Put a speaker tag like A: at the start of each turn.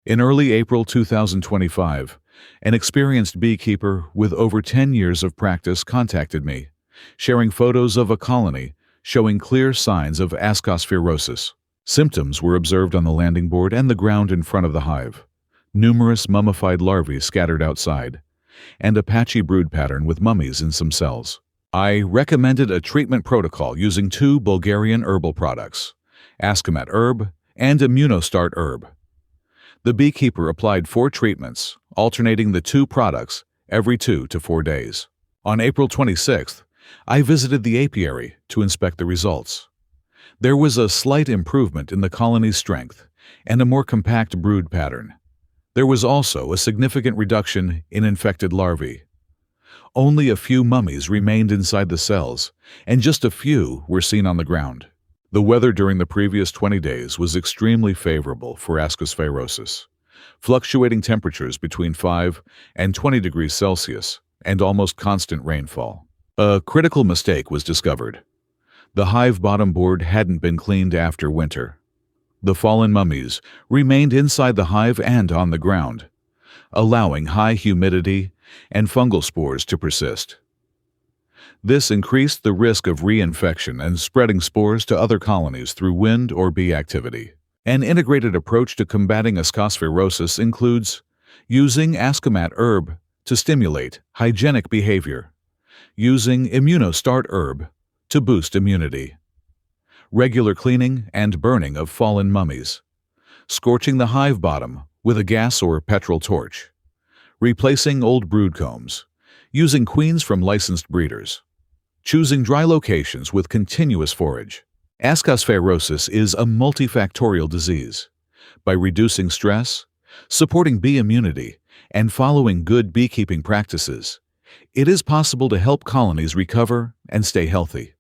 A: In early April 2025, an experienced beekeeper with over 10 years of practice contacted me, sharing photos of a colony showing clear signs of Ascosphaerosis. Symptoms were observed on the landing board and the ground in front of the hive. Numerous mummified larvae scattered outside, and a patchy brood pattern with mummies in some cells. I recommended a treatment protocol using 2 Bulgarian herbal products, ASCOMAT herb and IMMUNOSTART herb. The beekeeper applied 4 treatments, alternating the 2 products every 2 to 4 days. On April 26th, I visited the apiary to inspect the results. There was a slight improvement in the colony's strength and a more compact brood pattern. There was also a significant reduction in infected larvae. Only a few mummies remained inside the cells, and just a few were seen on the ground. The weather during the previous 20 days was extremely favorable for Ascosphaerosis, fluctuating temperatures between 5 and 20 degrees Celsius and almost constant rainfall. A critical mistake was discovered. The hive bottom board hadn't been cleaned after winter. The fallen mummies remained inside the hive and on the ground, allowing high humidity and fungal spores to persist. This increased the risk of reinfection and spreading spores to other colonies through wind or bee activity. An integrated approach to combating Ascosphaerosis includes using ASCOMAT herb to stimulate hygienic behavior, using IMMUNOSTART herb to boost immunity, regular cleaning and burning of fallen mummies, scorching the hive bottom with a gas or petrol torch, replacing old brood combs, using queens from licensed breeders, choosing dry locations with continuous forage. Ascosphaerosis is a multifactorial disease. By reducing stress, supporting bee immunity, and following good beekeeping practices, it is possible to help colonies recover and stay healthy.